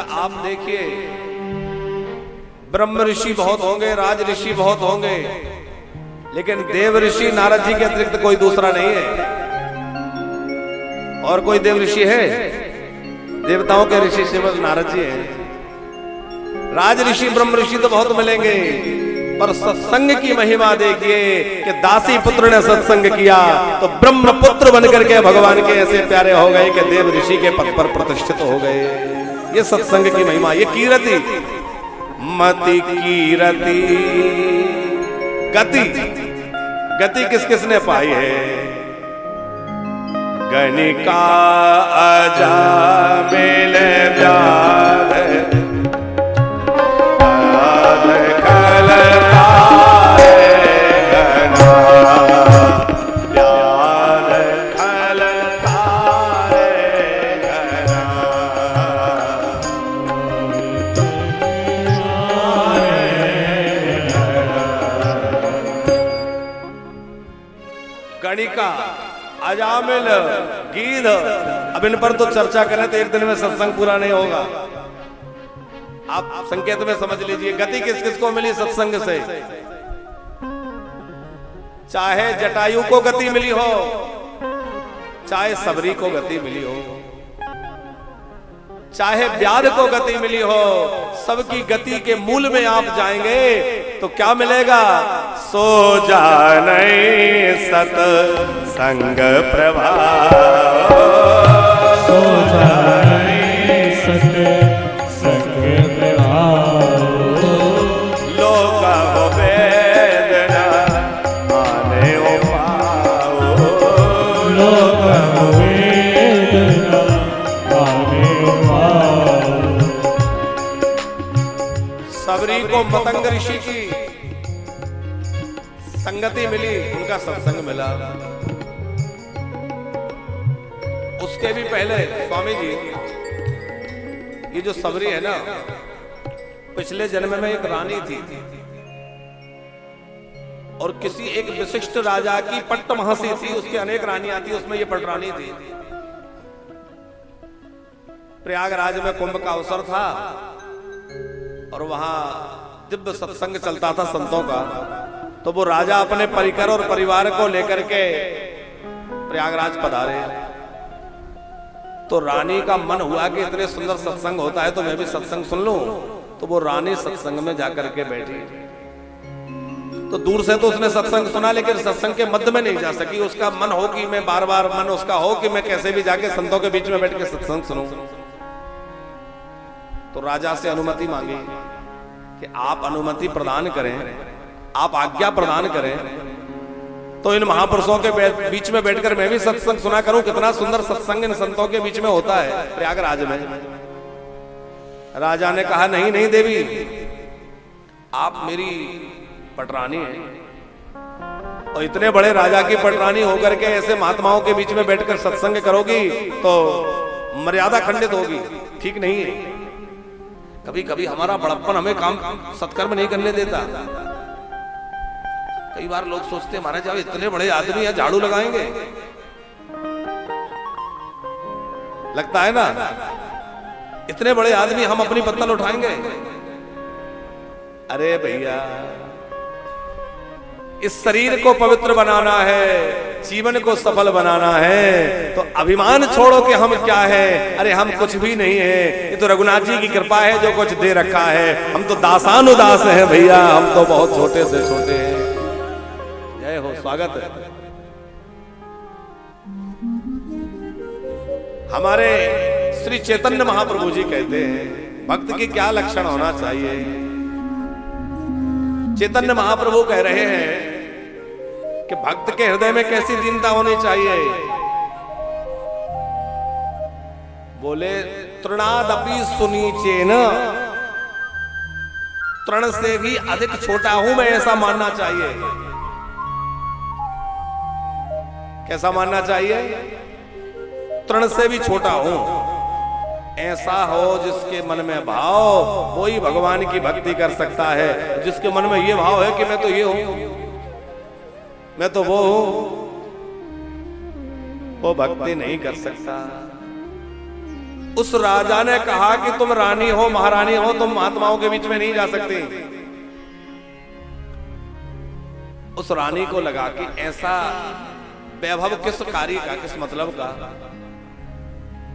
आप देखिए, ब्रह्म ऋषि बहुत होंगे, राज ऋषि बहुत होंगे, लेकिन देव ऋषि नारद जी के अतिरिक्त कोई दूसरा नहीं है। और कोई देव ऋषि है? देवताओं के ऋषि केवल नारद जी हैं। राज ऋषि ब्रह्म ऋषि तो बहुत मिलेंगे, पर सत्संग की महिमा देखिए कि दासी पुत्र ने सत्संग किया तो ब्रह्म पुत्र बनकर के भगवान के ऐसे प्यारे हो गए कि देव ऋषि के पद पर प्रतिष्ठित हो गए। ये सत्संग की महिमा, ये कीरति, मति कीरति गति। गति किस किसने पाई है? गणिका अजामिल व्याध गणिका अजामिल गीध। अब इन पर तो चर्चा करें तो एक दिन में सत्संग पूरा नहीं होगा। आप संकेत में समझ लीजिए, गति किस किस को मिली सत्संग से? चाहे जटायु को गति मिली हो, चाहे सबरी को गति मिली हो, चाहे व्याध को गति मिली हो, सबकी गति के मूल में आप जाएंगे तो क्या मिलेगा? सो जाने सत संग प्रभाव, सो जाने सत संग प्रभाव, लोक वेदना आने ओ पाओ, लोक वेदना आने ओ पाओ। सबरी को मतंग ऋषि की संगति मिली, उनका सत्संग मिला। उसके भी पहले स्वामी जी, ये जो सबरी है ना, पिछले जन्म में एक रानी थी और किसी एक विशिष्ट राजा की पट्ट महासी थी। उसकी अनेक रानियां थी, उसमें ये पटरानी थी। प्रयागराज में कुंभ का अवसर था और वहां दिव्य सत्संग चलता था संतों का। तो वो राजा अपने परिकर और परिवार को लेकर के प्रयागराज पधारे। तो रानी का मन हुआ कि इतने सुंदर सत्संग होता है तो मैं भी सत्संग सुन लूं। तो वो रानी सत्संग में जाकर के बैठी। तो दूर से तो उसने सत्संग सुना, लेकिन सत्संग के मध्य में नहीं जा सकी। उसका मन हो कि मैं बार बार, मन उसका हो कि मैं कैसे भी जाके संतों के बीच में बैठ के सत्संग सुनूं। तो राजा से अनुमति मांगी कि आप अनुमति प्रदान करें, आप आज्ञा प्रदान करें तो इन महापुरुषों के बीच में बैठकर मैं भी सत्संग सुना करूं। कितना सुंदर सत्संग इन संतों के बीच में होता है प्रयागराज में। राजा ने कहा, नहीं नहीं देवी, आप मेरी पटरानी हैं और इतने बड़े राजा की पटरानी होकर के ऐसे महात्माओं के बीच में बैठकर सत्संग करोगी तो मर्यादा खंडित होगी, ठीक नहीं है। कभी कभी हमारा बड़प्पन हमें काम सत्कर्म नहीं करने देता। कई बार लोग सोचते हैं महाराज अब इतने बड़े आदमी हैं, झाड़ू लगाएंगे, लगता है ना, इतने बड़े आदमी हम अपनी पत्तल उठाएंगे। अरे भैया, इस शरीर को पवित्र बनाना है, जीवन को सफल बनाना है तो अभिमान छोड़ो कि हम क्या है। अरे हम कुछ भी नहीं है, ये तो रघुनाथ जी की कृपा है जो कुछ दे रखा है। हम तो दासानुदास हैं भैया, हम तो बहुत छोटे से छोटे हैं। जय हो, स्वागत है। हमारे श्री चैतन्य महाप्रभु जी कहते हैं भक्त की क्या लक्षण होना चाहिए। चैतन्य महाप्रभु कह रहे हैं कि भक्त के हृदय में कैसी दीनता होनी चाहिए। बोले, तृणादपि सुनीचेन, तृण से भी अधिक छोटा हूं मैं, ऐसा मानना चाहिए। कैसा मानना चाहिए? तृण से भी छोटा हूं, ऐसा हो जिसके मन में भाव, वही भगवान की भक्ति कर सकता है। जिसके मन में ये भाव है कि मैं तो ये हूं, मैं तो वो हूं, वो भक्ति नहीं कर सकता। उस राजा ने कहा कि तुम रानी हो, महारानी हो, तुम महात्माओं के बीच में नहीं जा सकती। उस रानी को लगा कि ऐसा वैभव किस कार्य का, किस मतलब का,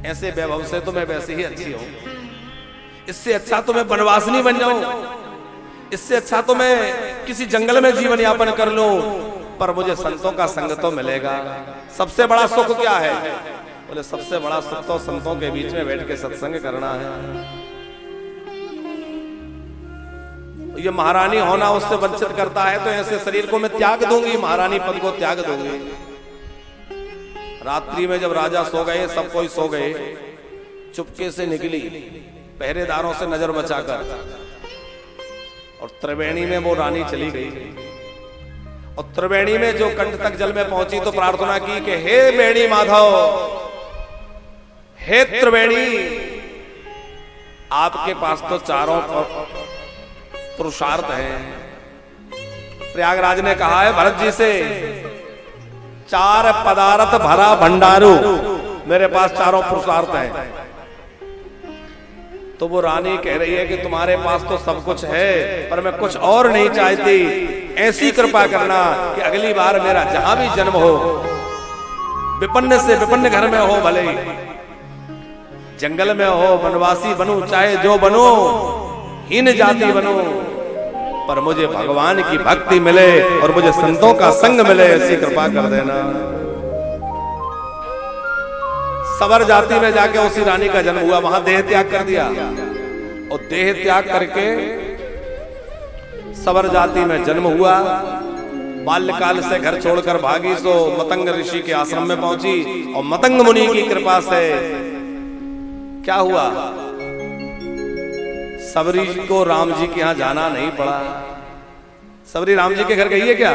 ऐसे वैभव से तो मैं वैसे ही अच्छी हूं, इससे अच्छा तो मैं वनवासिनी बन जाऊं, इससे अच्छा तो मैं किसी जंगल में जीवन यापन कर लूं, पर मुझे संतों का संग तो मिलेगा। सबसे बड़ा सुख क्या है? बोले सबसे बड़ा सुख तो संतों के बीच में बैठ के सत्संग करना है। ये महारानी होना उससे वंचित करता है, तो ऐसे शरीर को मैं त्याग दूंगी, महारानी पद को त्याग दूंगी। रात्रि में जब राजा सो गए, सब कोई सो गए, चुपके से निकली पहरेदारों से नजर बचाकर, और त्रिवेणी में वो रानी चली गई। और त्रिवेणी में जो कंठ तक जल में पहुंची तो प्रार्थना की कि हे वेणी माधव, हे त्रिवेणी, आपके पास तो चारों पुरुषार्थ हैं। प्रयागराज ने कहा है भरत जी से, चार पदार्थ भरा भंडारू, मेरे पास चारों पुरुषार्थ हैं। तो वो रानी कह रही है कि तुम्हारे पास तो सब कुछ है, पर मैं कुछ और नहीं चाहती, ऐसी कृपा करना कि अगली बार मेरा जहां भी जन्म हो, विपन्न से विपन्न घर में हो, भले ही जंगल में हो, वनवासी बनूं, चाहे जो बनूं, हीन जाति बनूं, पर मुझे भगवान की भक्ति मिले और मुझे संतों का संग मिले, ऐसी कृपा कर देना। सवर जाति में जाके उसी रानी का जन्म हुआ, वहां देह त्याग कर दिया, और देह त्याग करके सवर जाति में जन्म हुआ। बाल्यकाल से घर छोड़कर भागी सो मतंग ऋषि के आश्रम में पहुंची, और मतंग मुनि की कृपा से क्या हुआ, सबरी को राम जी के यहां जाना नहीं पड़ा। सबरी राम जी के घर गई है क्या?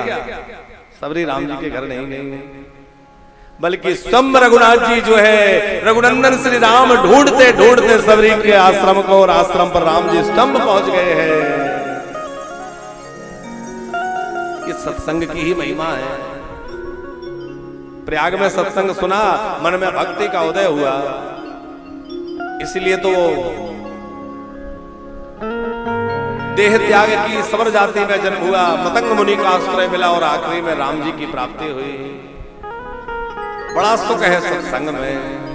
सबरी राम जी के घर नहीं गई, बल्कि स्वयं रघुनाथ जी जो है, रघुनंदन श्री राम ढूंढते ढूंढते सबरी के आश्रम को, और आश्रम पर राम जी स्तंभ पहुंच गए हैं। ये सत्संग की ही महिमा है। प्रयाग में सत्संग सुना, मन में भक्ति का उदय हुआ, इसलिए तो देह त्याग की सवर जाति में जन्म हुआ, मतंग मुनि का आश्रय मिला, और आखिरी में राम जी की प्राप्ति हुई। बड़ा सुख है सत्संग में।